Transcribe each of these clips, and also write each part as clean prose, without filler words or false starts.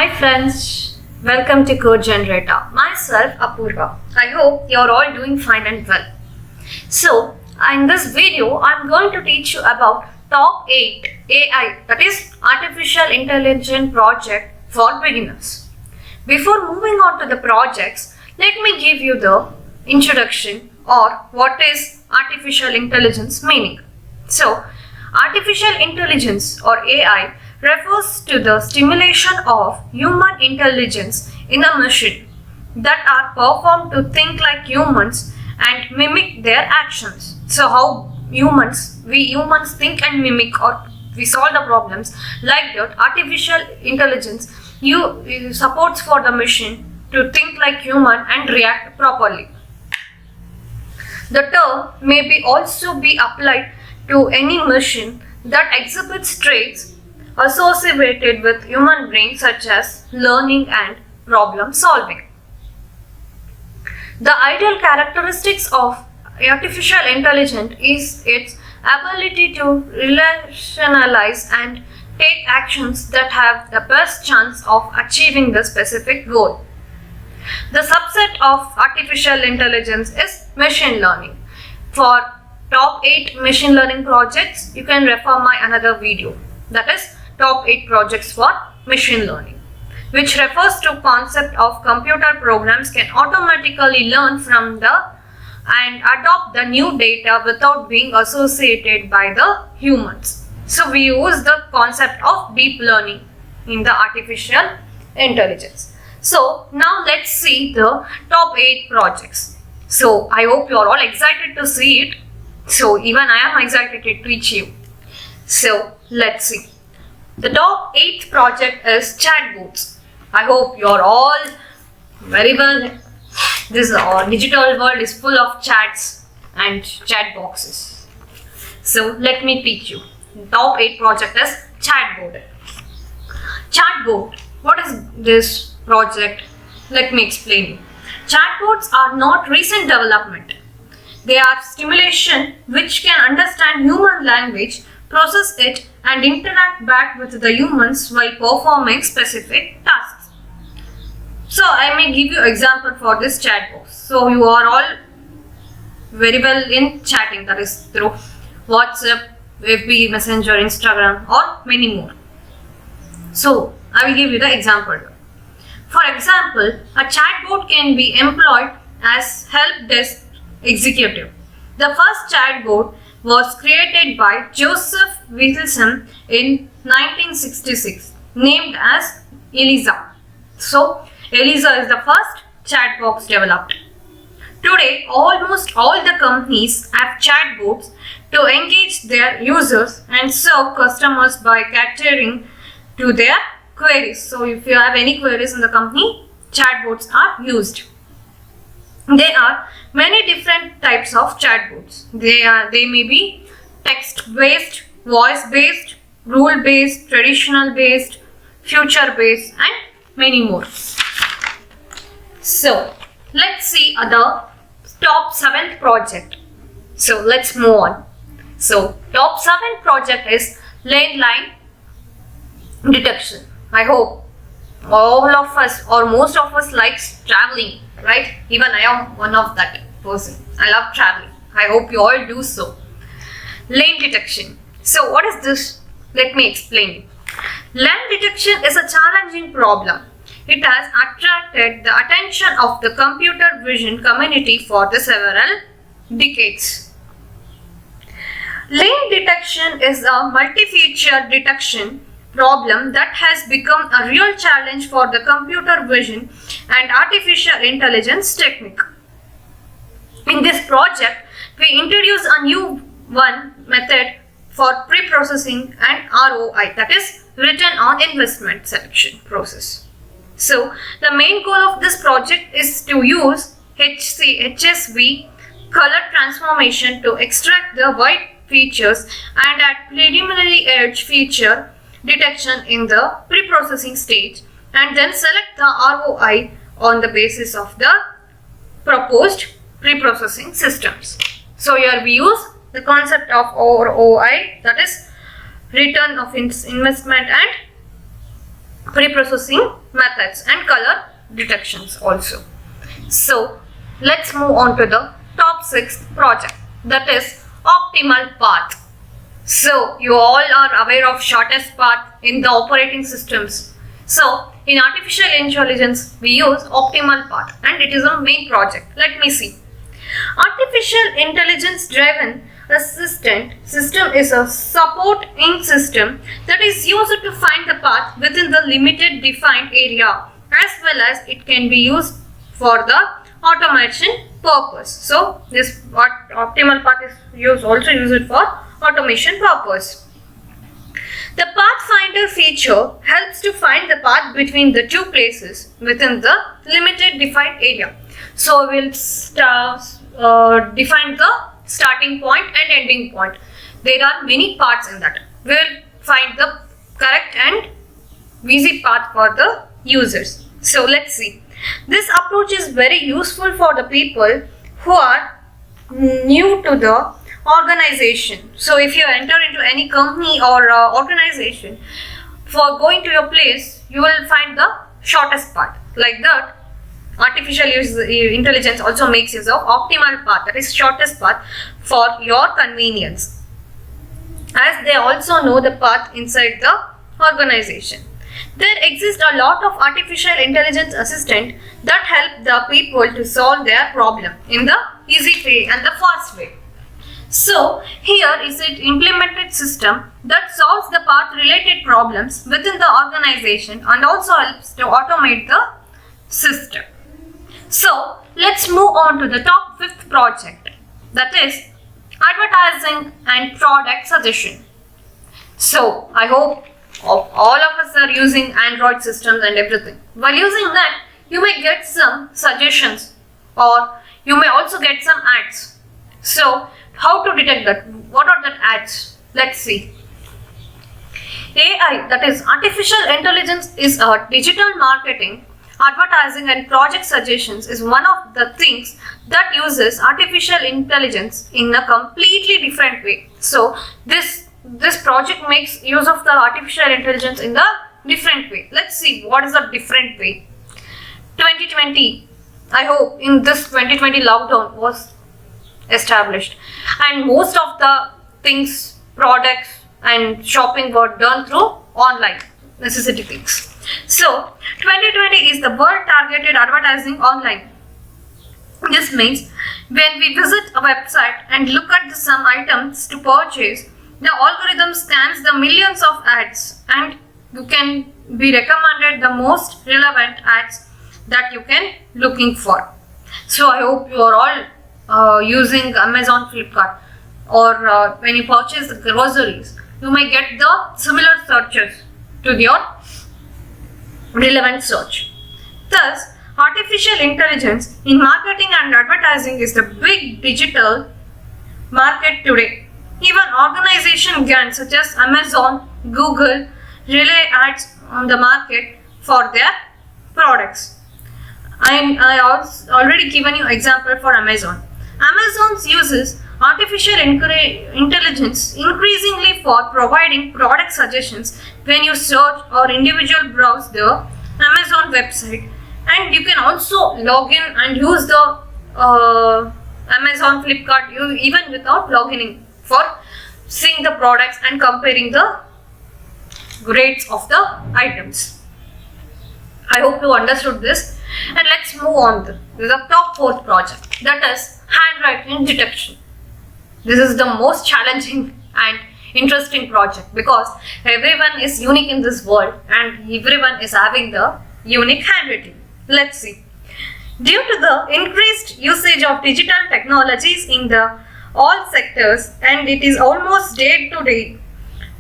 Hi friends, welcome to Code Generator. Myself Apurva. I hope you're all doing fine and well. So, in this video, I'm going to teach you about top 8 AI, that is Artificial Intelligence project for beginners. Before moving on to the projects, let me give you the introduction or what is artificial intelligence meaning. So, artificial intelligence or AI refers to the stimulation of human intelligence in a machine that are performed to think like humans and mimic their actions. So how we humans think and mimic or we solve the problems like that, artificial intelligence supports for the machine to think like human and react properly. The term may be also be applied to any machine that exhibits traits associated with human brain such as learning and problem solving. The ideal characteristics of artificial intelligence is its ability to rationalize and take actions that have the best chance of achieving the specific goal. The subset of artificial intelligence is machine learning. For top 8 machine learning projects, you can refer my another video, that is top 8 projects for machine learning, which refers to concept of computer programs can automatically learn from and adopt the new data without being associated by the humans. So we use the concept of deep learning in the artificial intelligence. So now let's see the top 8 projects. So I hope you are all excited to see it. So even I am excited to teach you. So let's see. The top 8th project is Chatbots. I hope you are all very well. This digital world is full of chats and chat boxes. So let me teach you. The top 8 project is Chatbot. Chatbot. What is this project? Let me explain you. Chatbots are not recent development. They are stimulation which can understand human language, process it and interact back with the humans while performing specific tasks. So I may give you example for this chat box. So you are all very well in chatting, that is through WhatsApp, FB, Messenger, Instagram or many more. So I will give you the example. For example, a chatbot can be employed as help desk executive. The first chatbot was created by Joseph Wilson in 1966, named as Eliza. So, Eliza is the first chat box developed. Today, almost all the companies have chatbots to engage their users and serve customers by catering to their queries. So, if you have any queries in the company, chatbots are used. There are many different types of chatbots. They may be text-based, voice-based, rule-based, traditional-based, future-based, and many more. So, let's see the top 7th project. So, let's move on. So, top 7th project is Handwriting Detection. I hope all of us or most of us likes traveling, right? Even I am one of that person. I love traveling. I hope you all do so. Lane detection. So what is this? Let me explain. Lane detection is a challenging problem. It has attracted the attention of the computer vision community for the several decades. Lane detection is a multi-feature detection problem that has become a real challenge for the computer vision and artificial intelligence technique. In this project, we introduce a new method for pre-processing and ROI, that is return on investment selection process. So the main goal of this project is to use HSV color transformation to extract the white features and add preliminary edge feature detection in the pre-processing stage and then select the ROI on the basis of the proposed pre-processing systems. So here we use the concept of ROI, that is return of investment and pre-processing methods and color detections also. So let's move on to the top 6th project, that is optimal path. So you all are aware of shortest path in the operating systems. So in artificial intelligence we use optimal path and it is a main project. Let me see. Artificial intelligence driven assistant system is a supporting system that is used to find the path within the limited defined area, as well as it can be used for the automation purpose. So this optimal path is also used for automation purpose. The pathfinder feature helps to find the path between the two places within the limited defined area. So we'll define the starting point and ending point. There are many paths in that. We'll find the correct and easy path for the users. So let's see. This approach is very useful for the people who are new to the organization. So if you enter into any company or organization, for going to your place, you will find the shortest path. Like that, artificial intelligence also makes use of optimal path, that is shortest path for your convenience, as they also know the path inside the organization. There exists a lot of artificial intelligence assistant that help the people to solve their problem in the easy way and the fast way. So here is an implemented system that solves the path related problems within the organization and also helps to automate the system. So let's move on to the top 5th project, that is advertising and product suggestion. So I hope all of us are using Android systems and everything. While using that, you may get some suggestions or you may also get some ads. So how to detect that? What are the ads? Let's see. AI, that is artificial intelligence, is a digital marketing, advertising and project suggestions is one of the things that uses artificial intelligence in a completely different way. So this project makes use of the artificial intelligence in the different way. Let's see what is the different way. 2020, I hope in this 2020 lockdown was established and most of the things, products and shopping were done through online necessity things. So 2020 is the world targeted advertising online. This means when we visit a website and look at some items to purchase, the algorithm scans the millions of ads and you can be recommended the most relevant ads that you can looking for. So I hope you are all using Amazon, Flipkart, or when you purchase the groceries, you may get the similar searches to your relevant search. Thus, artificial intelligence in marketing and advertising is the big digital market today. Even organizations giants such as Amazon, Google rely ads on the market for their products. I also already given you example for Amazon. Amazon uses artificial intelligence increasingly for providing product suggestions when you search or individual browse the Amazon website, and you can also log in and use the Amazon, Flipkart even without logging in for seeing the products and comparing the grades of the items. I hope you understood this, and let's move on to the top 4th project, that is handwriting detection. This is the most challenging and interesting project because everyone is unique in this world and everyone is having the unique handwriting. Let's see. Due to the increased usage of digital technologies in the all sectors, and it is almost day-to-day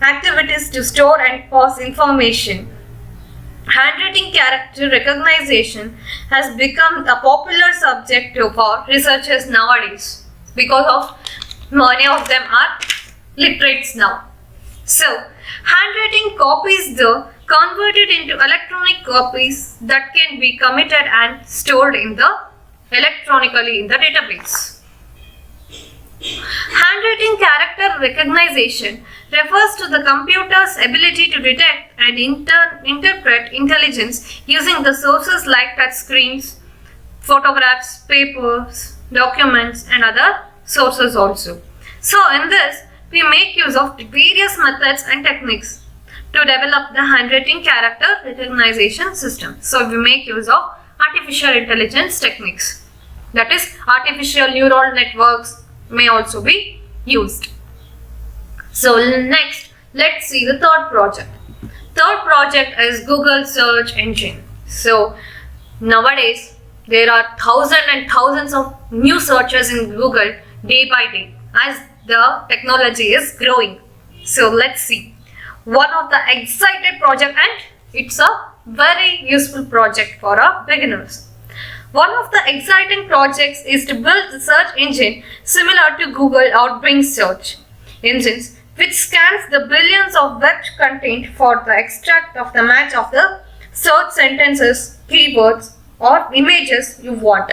activities to store and pass information, handwriting character recognition has become a popular subject for researchers nowadays because of many of them are literates now. So, handwriting copies the converted into electronic copies that can be committed and stored in the electronically in the database. Handwriting character recognition refers to the computer's ability to detect and interpret intelligence using the sources like touchscreens, photographs, papers, documents, and other sources also. So in this, we make use of various methods and techniques to develop the handwriting character recognition system. So we make use of artificial intelligence techniques. That is, artificial neural networks may also be used. So next, let's see the third project. Third project is Google search engine. So nowadays, there are thousands and thousands of new searches in Google day by day as the technology is growing. So let's see. One of the excited project, and it's a very useful project for our beginners. One of the exciting projects is to build the search engine similar to Google or Bing search engines, which scans the billions of web content for the extract of the match of the search sentences, keywords, or images you want.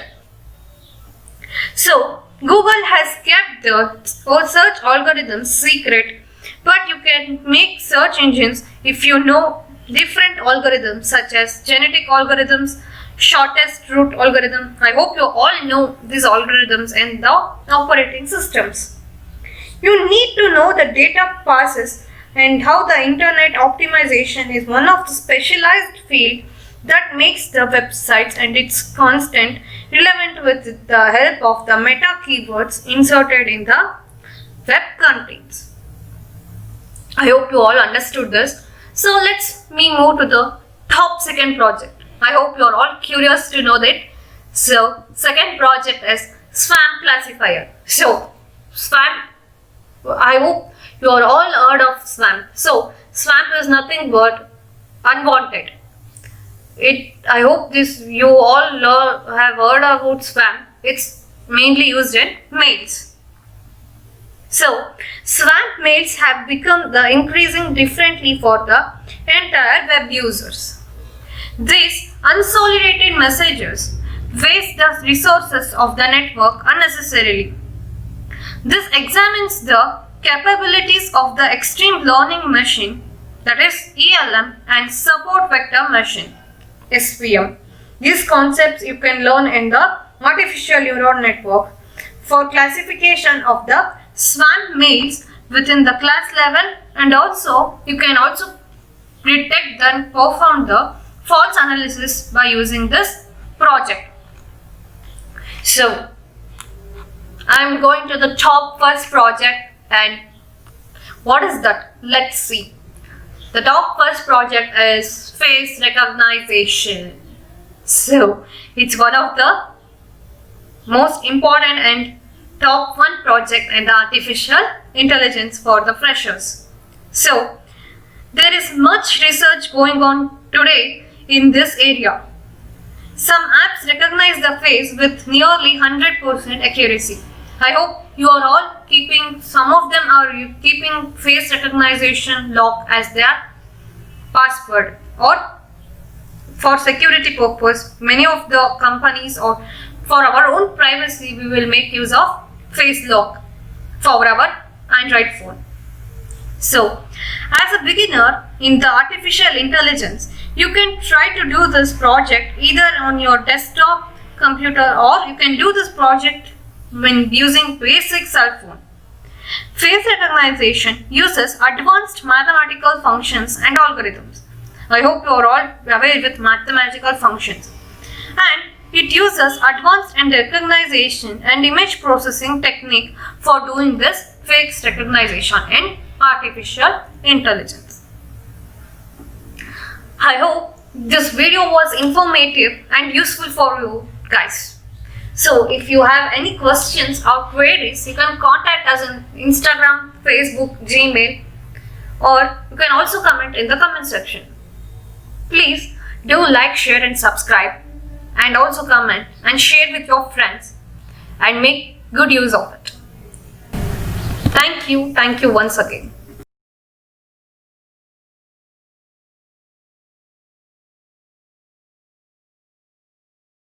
So Google has kept the search algorithms secret, but you can make search engines if you know different algorithms such as genetic algorithms, shortest route algorithm. I hope you all know these algorithms in the operating systems. You need to know the data passes and how the internet optimization is one of the specialized field that makes the websites and its content relevant with the help of the meta keywords inserted in the web contents. I hope you all understood this. So let's move to the top second project. I hope you are all curious to know that. So second project is spam classifier. So spam, I hope you are all heard of spam. So spam is nothing but unwanted. I hope you all have heard about spam. It's mainly used in mails. So spam mails have become the increasing differently for the entire web users. These unsolicited messages waste the resources of the network unnecessarily. This examines the capabilities of the extreme learning machine, that is ELM, and support vector machine, SVM. These concepts you can learn in the artificial neural network for classification of the spam mails within the class level, and also you can also detect and perform the false analysis by using this project. So I am going to the top first project, and what is that? Let's see. The top first project is face recognition. So it's one of the most important and top one project in the artificial intelligence for the freshers. So there is much research going on today in this area. Some apps recognize the face with nearly 100% accuracy. I hope you are all keeping, some of them are keeping face recognition lock as their password, or for security purpose, many of the companies, or for our own privacy, we will make use of face lock for our Android phone. So as a beginner in the artificial intelligence, you can try to do this project either on your desktop computer, or you can do this project when using basic cell phone. Face recognition uses advanced mathematical functions and algorithms. I hope you are all aware with mathematical functions. And it uses advanced and recognition and image processing technique for doing this face recognition in artificial intelligence. I hope this video was informative and useful for you guys. So if you have any questions or queries, you can contact us on Instagram, Facebook, Gmail, or you can also comment in the comment section. Please do like, share and subscribe, and also comment and share with your friends and make good use of it. Thank you once again.